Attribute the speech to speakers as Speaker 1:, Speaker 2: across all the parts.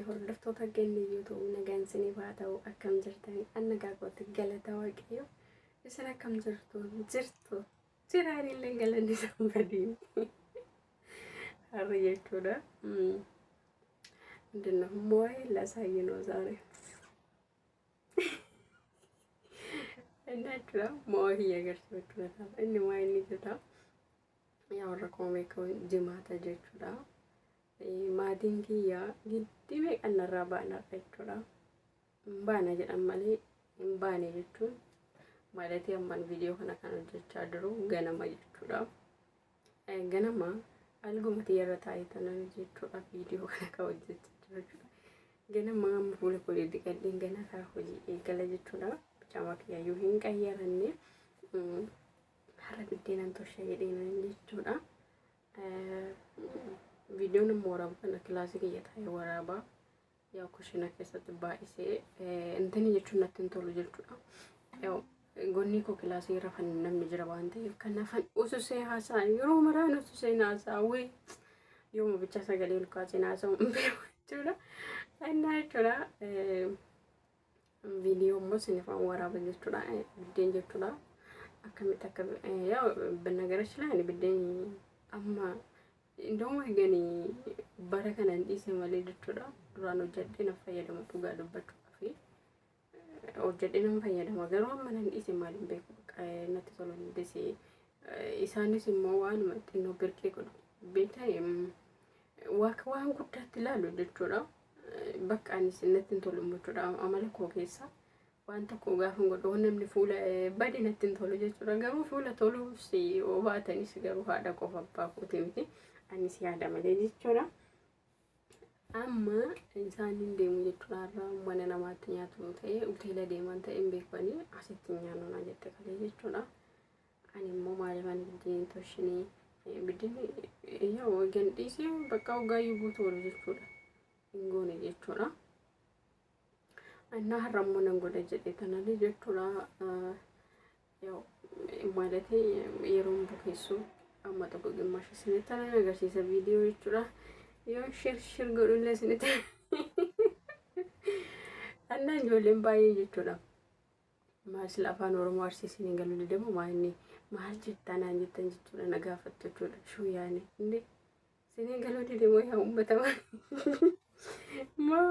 Speaker 1: hordoftoota keenya YouTube nagaan isiniif haa ta'u akkam jirtanii annagaa kootti galata waaqayyo isin akkam jirtu jiraanillee galanni isaan badiin har'a jechuudha ምንድነው ሞይ ላሳይ ነው ዛሬ እናችሁ ሞይ የገርሰችው እኔ ማይኒ ተታ ያወረከው ሜከው ጅማታ ጀቹዳ ማዲንጊያ ግዲሜ ቀነራ ባና ፈቹዳ ባና ጀዳማሌ ባኔ ጀቹን ማለት ያማን ቪዲዮ ከና ካን ጀቻ ድሩ ገነማ ጀቹዳ ገነማ አልጎመት የረታ አይተናል ጀቹዳ ቪዲዮ ከና ካወጀች ገነማ ሙሉ ኮሊ ዲቀዲን ገና ካሆጂ ኤገለ ጀቹዳ ጫማክ ያዩ ሂን ቀየረኔ ሀረግዴናን ተወሻ የዴና ጀቹዳ ቪዲዮን ሞራብ ከነ ክላስ ገየታ ወራባ ያው ኩሽና ከሰጥ ባይሴ እንትን የቹነትን ቶሎ ጀቹዳ ያው ጎኒ ኮ ክላስ ይረፈን ነምጅረባ አንተ ከነፈን ኡሱሴ ሀሳን ይሮ መራን ኡሱሴ ናሳዊ ዮም ብቻ ሰገሌን ኳሲና ሰው ጁላ እና ጁላ ቪዲዮ ሞስኒፋን ወራባ ጀቹዳ ቢደን ጀቹዳ አከሚተከ ያው በነገራችን ላይ እኔ ቢደን አማ እንደውም ገኒ በረከና እንዲስ ማለት ጀቹዳ ዱራን ወጀዴ ነፈየደም ዱጋ ደበቹ ከፊ ወጀዴ ነፈየደም ገሩ ማን እንዲስ ማለት በቃ ነተ ሶሎ እንዲስ ኢሳኒስ ሞዋን መጥኖ ብርቄ ቆዶ ቤታም ዋክዋን ጉዳት ይላሉ ጀቹዳ በቃ አንስ ነትን ቶሎ ሞቹዳ አመለኮ ከሳ ዋንተ ኮ ጋፍን ጎዶ ሆነም ሊፉለ በዲነትን ቶሎ ጀቹዳ ገሩ ፉለ ቶሎ ሲ ኦባተኒ ሲገሩ ሃዳ ቆፋባ ኮቴምቲ አንስ ያዳ ማለት ጀቹዳ አማ ኢንሳን እንደሙ ጀቹዳ ወነና ማትኛቱ ተይ ኡቴለ ደማንተ እምቤኮኒ አሰትኛ ነው ናጀተ ከለ ጀቹዳ አኒሞ ማለማን ዲን ተሽኒ ቢድን ያው ገንዲሲ በቃው ጋዩ ጉቶ ጀቹዳ እንጎነ ጀቹዳ እና ሀረሙነን ጎደ ጀዴተና ጀቹዳ ያው ማለቴ የሮም ቡኬሱ አማጠቆ ግማሽ ስነተና ነገር ሲሰ ቪዲዮ ጀቹዳ ያው ሽርሽር ጎዱለ ስነተ እና ጆለም ባይ ጀቹዳ ማስላፋን ኦሮሞ አርሲ ሲንገሉ ደግሞ ማይኒ ማል ጅታና እንጀተን ጀቹዳ ነጋፈተቹ ሹያኔ እንዴ ሲንገሉ ደግሞ ያው በተማ ማ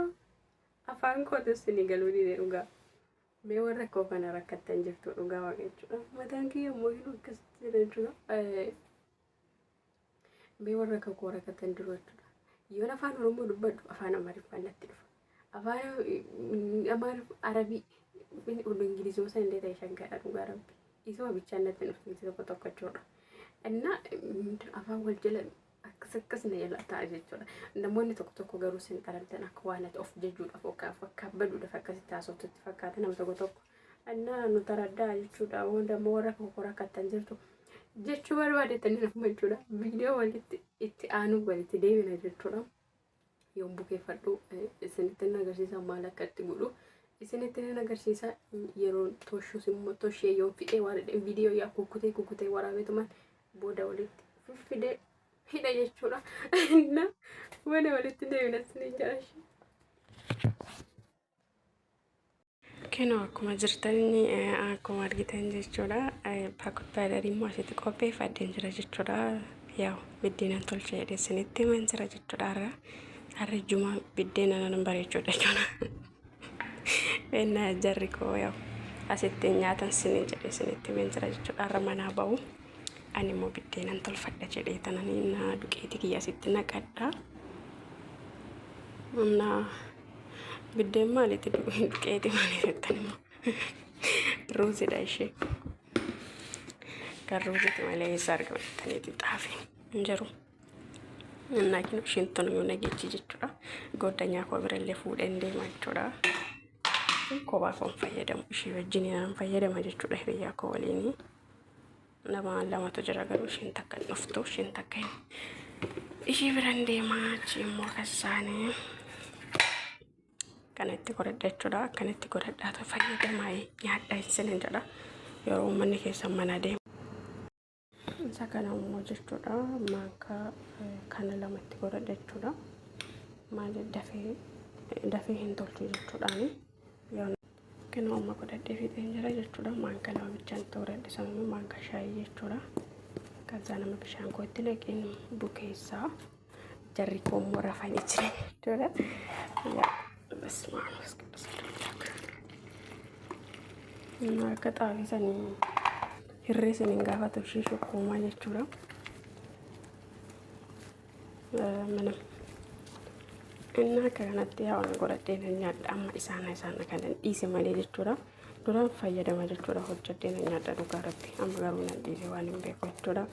Speaker 1: afaan kote sinigalo di deruga me warra ko kana rakatan jirtu duga wagechu matanki moyinu kasiraju me warra ko rakatan diratu yona afaan oromo dubadu afaan amari fanatti afaan amar arabi bin udu ingilizo sende tay shagga duga rabbi iso bichannat nufti ko tokkochoda enna afaan waljala akasakkas ne yala taajechura ndamoni tokko garu sen tarantana kwanat of jejuda foka fakabadu da fakasi taasot fakata nam tokko anna nu taradda jechuda wonda mora ko rakatan jirtu jechu barwade tanina majuda video walitti itti anu walitti deewina jechuda yombuke faddu isinitna garsiisa malakatti gudu isinitna garsiisa yero toshu simmo toshe yo fide warade video ya kukute warabetuman boda walitti fide hida jechuudha እና ወደ ወለተ ደውነስኒ ጃሽ ከና አኩማ ጅርተኒ አኩማ አርጊተን jechuudha ፓኩታዳሪ ማሽት ቆፔ ፈደን ጅራ jechuudha ያው ቢዴናን ቶልቼ ደስኒቲ መንዝራ jechuudha አረጁማ ቢዴና ነምበር jechuudha እና ጀሪኮ ያው አሰተኛ ተንስኒ ጀደስኒቲ መንዝራ jechuudha አረማናባው animo biddeenan tolfadha jedheetanani na duqeeti kiyya sitti naqadha na biddeen maaliti duqeeti maalifettanimo ruuzidha ishee kan ruuziti malee isa argamettaniiti xaafiin hinjiru እናኪን ሽንቱን ነው ነገጂ jechuudha goddanyaa koo birallee fuudhee deema jechuudha kophaa koon fayyadamu ishee wajjin naan fayyadama jechuudha hiriyaa koo waliin lama to jira garu shin takkan nufto shin takkan ishi birande maachi mo kasane kanatti goddachuudha kanatti godda to fayyadamay nyaadda isinin jada yoro manni keessa manade sakana mo jechuudha maka kana lamatti goddachuudha maal dafee dafee hin tolchu jechuudhaani. Kan amma godhadhee fixeen jira jechuudha. Maanka lama bichaan ta'uudhaan isaanii maanka shaayii jechuudha. Kaza nama bishaan kootti naqeen bukeessaa jarri koommoo rafanii jiran jechuudha. Basmaan akka xaafii sanii hirree saniin gaafa tolchii shukkuumaa jechuudha. Mana inni akka kanatti yaa waan godhadhee nyaadha amma isaan kanan dhiise malee jechuudha. Duraan fayyadama jechuudha hojjedhee nyaadha dhugaa irratti amma garuu nan dhiise waan hin beeku jechuudha.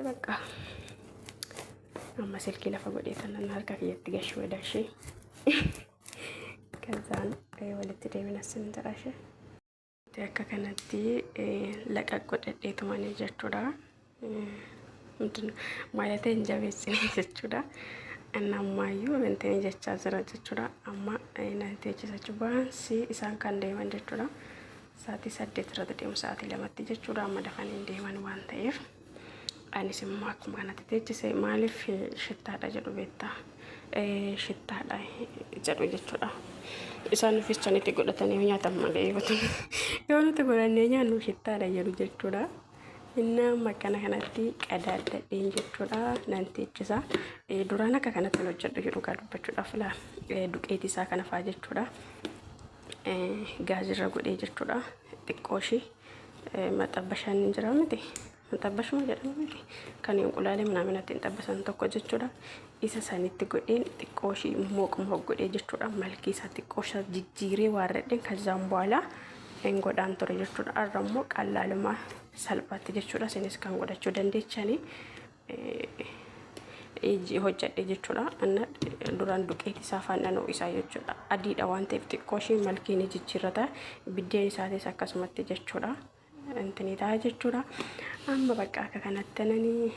Speaker 1: Bakka amma silkii lafa godhee tanan harka kiyyatti gashuu edashee kazaan walitti deebina sin jedhashee akka kanatti laqa godhadhee tumanii jechuudha. Maalatee hin jabeessine jechuudha. Annamaayyuu wantoonni jechaa jira jechuudha. Amma nantee jecha baansi isaan kan deeman jechuudha. Sa'aatii 8 irratti deemu sa'aatii 2tti jechuudha. Amma dafanii deeman waan ta'eef anis immoo akkuma kanatti teechise maaliif shittaadha jedhu beektaa? Shittaadha jedhu jechuudha. Isaan fiichanitti godhatanii nyaatan malee yoo nuti godhannee nyaannu shittaadha jedhu jechuudha. Inna makana kanatti qadaadadheen jechuudha. Nan teechisa. Duraan akka kanatti hojjedhu jedhu gaa dubbachuudhaaf la duqeeti isaa kana faa jechuudha. Gaazirra godhee jechuudha. Xiqqooshi maxabbashaan hin jira miti. Maxabbashuma jedhama miti. Kan inqulaalee minaaminatti hin xabbasan tokko jechuudha. Isa sanitti godheen xiqqooshi mooquma godhee jechuudha. Malkii isaa xiqqoosha jijjiiree waarradheen kazaan booda en godhaan ture jechuudha. Arrammoo qallaaluma salphaatti jechuudha. Sinis kan godhachuu dandeechanii hojjedhe jechuudha. Anna duraan duqeeti isaa faannanoo isaa jechuudha. Adiidha waan ta'eef xiqqooshii malkiin jijjiirrata. Biddeen isaatis akkasumatti jechuudha. Antini ta'a jechuudha. Amma bakka akka kanatti nani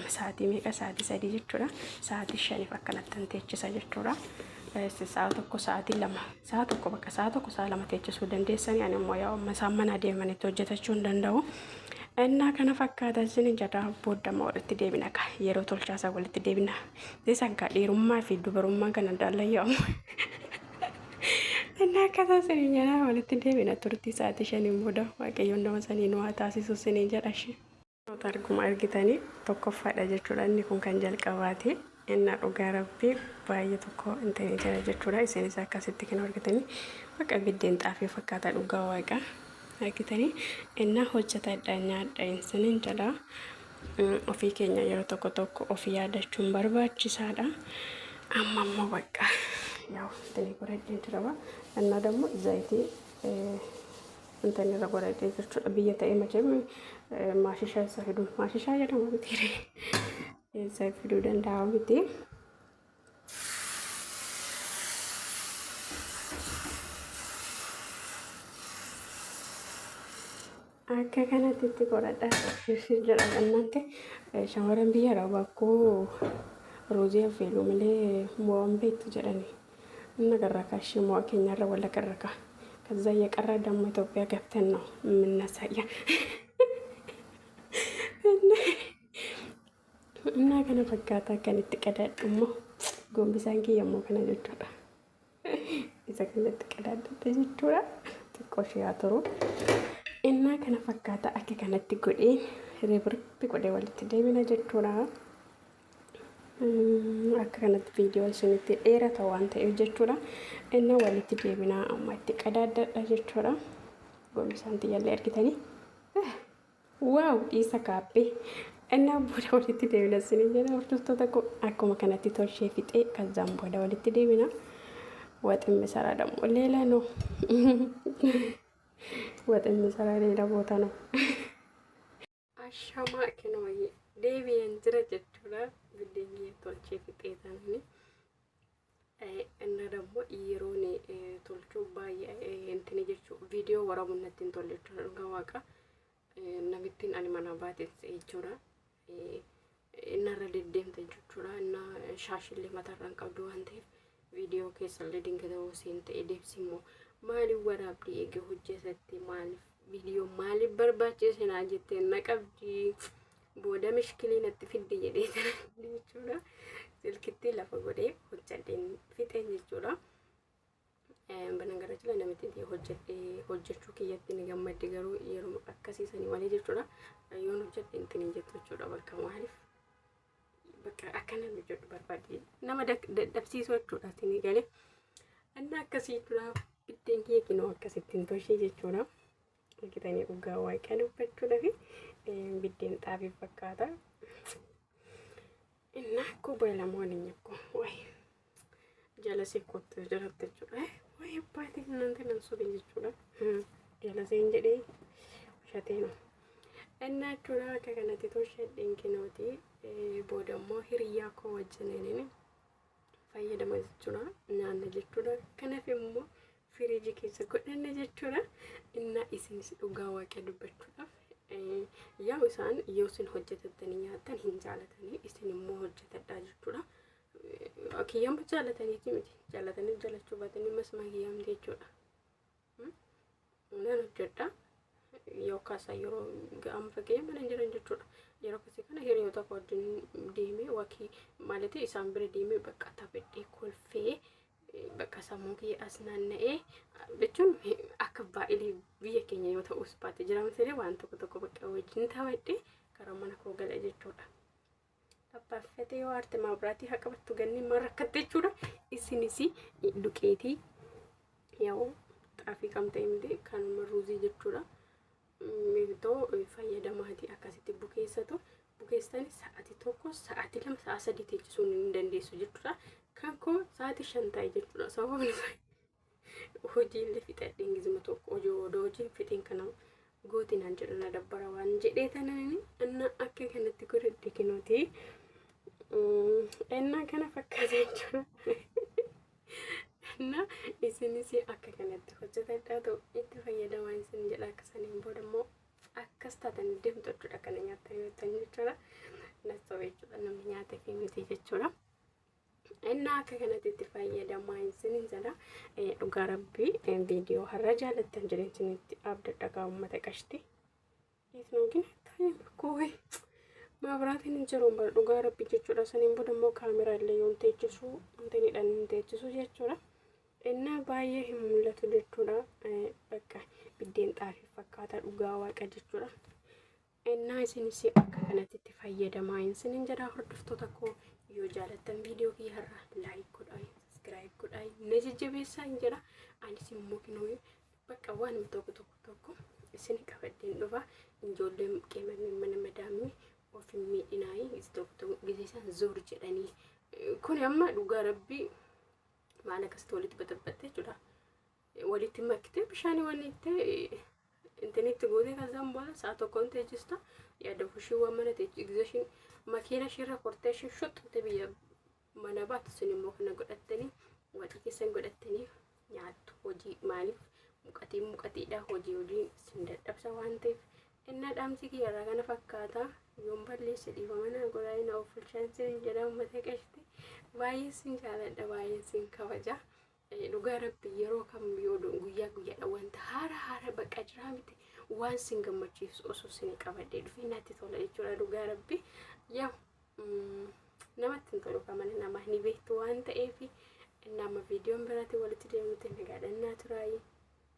Speaker 1: sa'aatii meeqa sa'aatii 3 jechuudha. Sa'aatii 5 akkanatti teechisa jechuudha. Sa'a tokko sa'aatii 2 sa'a tokko bakka sa'a tokko sa'a 2 teechisuu dandeessanii ani immoo yaa amma isaan mana deemanitti hojjetachuu hin danda'u. Innaa kana fakkaata isin jedha booddama walitti deebina ka yeroo tolchaasaa walitti deebina. Isaan ka dhiirummaa fi dubarummaa kana daallayyaamu. Innaa akkasa isin jedha walitti deebina turtii sa'aatii 5 booda waaqayyoon nama sanii nu haa taasisu isin jedha shi. Arguma argitanii tokkoffaadha jechuudha. Inni kun kan jalqabaati. Inna dhugaa rabbii baay'ee tokko intani jira jechuudha. Isinis akkasitti kan argitanii bakka biddeen xaafii fakkaata dhugaa waaqa argitanii inna hojjetadha nyaadha isinin jedha. Ofii keenya yeroo tokko ofii yaadachuun barbaachisaadha. Amma immoo bakka yaa'u intani godhadheen jira. Inna dammoo zayitii intani irra godhadhee jechuudha. Biyya ta'ee macheem maashishaa isa fidu maashishaa jedhama miti. Isa fiduu danda'a miti. Akka kanatti itti godhadha jedha kannante shamarran biyya irraa bakkoo roozii affeeluu malee mo'an beektu jedhani. Inna garraka ishee mo'a keenyarra walla garraka. ከዛ የቀረ ደግሞ ኢትዮጵያ ገብተን ነው የምናሳያ እና ከነ ፈጋታ ከንት ቀዳድሞ ጎንብሳን ከየሞ ከነ ጀቹዳ ኢዛ ከንት ቀዳድ ተጀቹዳ ጥቆሽ ያተሩ እና ከነ ፈጋታ አከ ከነት ጎዴ ሪብርብ ጎዴ ወልት ደሚና ጀቹዳ akka kanatti viidiyoon sunitti dheerata waan ta'eef jechuudha. Inni walitti deebinaa amma itti qadaadadha jechuudha. Gombisaan tiyyaallee argitanii. Waaw dhiisa kaappee. Inni booda walitti deebina sinin jedha hordoftoota akkuma kanatti tolchee fixee kazaan booda walitti deebina. Waxin misaraa dammoo leela no. Waxin misaraa leela boota no. Ashamaa kenooyee deebi'een jira jechuudha. Biddeen tolchee fixee tanani inna dammoo yeroon tolchuu baay'ee intini jechuu viidiyoo waraabun nattiin tole jechuudha. Dhugaa waaqa namittiin ani mana baates jechuudha. Innarra deddeemte jechuudha. Inna shaashillee mataarraan qabdu waan ta'eef viidiyoo keessallee dingatoo seen ta'e deebsi immoo maaliif waraabdii eegee hojjetate maaliif viidiyoo maaliif barbaachise naa jettee na qabdi. Booda mishkiliin itti fidde jedhee jechuudha. Silkitti lafa godhee hojjedheen fixeen jechuudha. Banagarachi la namitti hojjechuu kiyyatti ni gammadde garuu yeroo akkasiisanii malee jechuudha. Yoon hojjedhe intini jettu jechuudha bakka maaliif bakka akkana hojjedhu barbaade nama dadhabsiisu jechuudha tini galee. Anna akkasii dura biddeen kiyya kinoo akkasittiin toshee jechuudha. Kitanii dhugaa waaqaa dubbachuudha fi biddeen xaafii fakkaata. Inna akkoo beelamoon hin yakko wayi jalasii kottu jiratte jechuudha. Wayi baatee nanti nan sobe jechuudha. Jalaseen jedhee shateeno. Inna jechuudha akka kanatti toshee kinooti booda immoo hiriyaa koo wajjiniin fayyadama jechuudha. Nyaanna jechuudha. Kanaaf immoo firiijii keessa godhanna jechuudha. Inna isinis dhugaa waaqaa dubbachuudhaaf yaa isaan yoo isin hojjetatanii nyaatan hin jaalatanii isin immoo hojjetadhaa jechuudha. Kiyyaan jaalataniiti miti jaalatanii jaalachuu baatanii masmaa kiyyaan jechuudha. Naan hojjedha yoo kaasaa yeroo ga'am fakkee mana jiran jechuudha. Yeroo kasi kana hiriyoota koo wajjin deemee wakii maaliti isaan bira deemee bakka taphadhee kolfee bakka sammuu kiyya as naanna'ee jechuun akka baay'ee biyya keenya yoo ta'us baate jiraamsee waan tokko bakka wajjin taphadhee karaa mana koo gala jechuudha. Abbaaffate yoo aarte maabiraatii haqabattu ganni marakkatte jechuudha. Isinis duqeetii yoo xaafii qabtee miti kanuma ruuzii jechuudha. Miitoo fayyadamaati akkasitti bukeessanii sa'aatii tokko sa'aatii lama sa'a sadii teechisuun hin dandeessu jechuudha. Kan koo sa'aatii 5 ta'e jechuudha. Sababni hojii illee fixadhee ingizima tokko hojii fixeen kana gootinaan jedhana dabbara waan jedhee tananii anna akka kanatti godhadhe kinooti. Enna kana fakkaata jechuudha. Enna isinis akka kanatti hojjetadhaa ta'u itti fayyadamaa isin jedha akkasaniin booda immoo akkas taatan deemtu jechuudha kana nyaata yoo ta'an jechuudha. Nassoo jechuudha namni nyaata fi miti jechuudha. Enna akka kanatti itti fayyadamaa isin jedha. Dhugaa rabbii viidiyoo har'a jaalattan jireenyatti abdadha gaa uummata qashti. Isnoogin taa'ee kooyi. Maabiraatiin hin jiru bara dhugaa rabbii jechuudha. Saniin booda immoo kaameraa illee yoon teechisu wantoonni hin teechisu jechuudha. Enna baay'ee hin mul'atu jechuudha. Bakka biddeen xaafii fakkaata dhugaa waaqa jechuudha. Enna isinis akka kanatti itti fayyadamaa isin jedha. Hordoftoota koo yoo jaalattan viidiyoo kiyya har'a laayik godhaa, sabiskiraayib godhaa, na jajjabeessaa hin jedha. Anis immoo kinoo bakka waan tokko isin qabadheen dhufa ijoolleen qeemanii mana madaamni ofin miidhinaayi tokko gisee isaan zoor jedhanii kun amma dhugaa rabbii maal akkasitti walitti baxabbatte jechuudha. Walitti maktee bishaanii walitti intinitti gootee kan booda sa'a tokkoon teechista yaada fushii waan mana teechisishin makiina shirra kortee shuxxute biyya mana baatu sun immoo kana godhattanii waxii keessan godhattanii nyaattu. Hojii maaliif muqatiidha hojii sin dadhabsa waan ta'eef inna dhaamsi kiyyaarraa kana fakkaata. Yoon balleesse dhiifamana godhaa'ina of bulchaan jedha uummata qashti. Baay'ee sin jaaladha baay'ee sin kabaja. Dhugaa rabbii yeroo kam yoo guyyaa wanta haara bakka jiraa miti waan sin gammachiisu osoo sin qabadhee dhufee natti tola jechuudha. Dhugaa rabbii yaa namatti hin tolu kamana nama ni beektu waan ta'eef nama viidiyoon biraatti walitti deemuutti nagaadhannaa turaayi.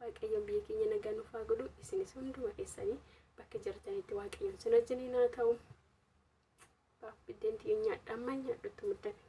Speaker 1: Waaqayyoon biyya keenya nagaa nuuf haa godhu. Isinis hunduma keessanii bakka jirtanitti waaqayyoon sin wajjiniin haa ta'u. Biddeen tiyya nyaadhaa amma nyaadhutti muddame.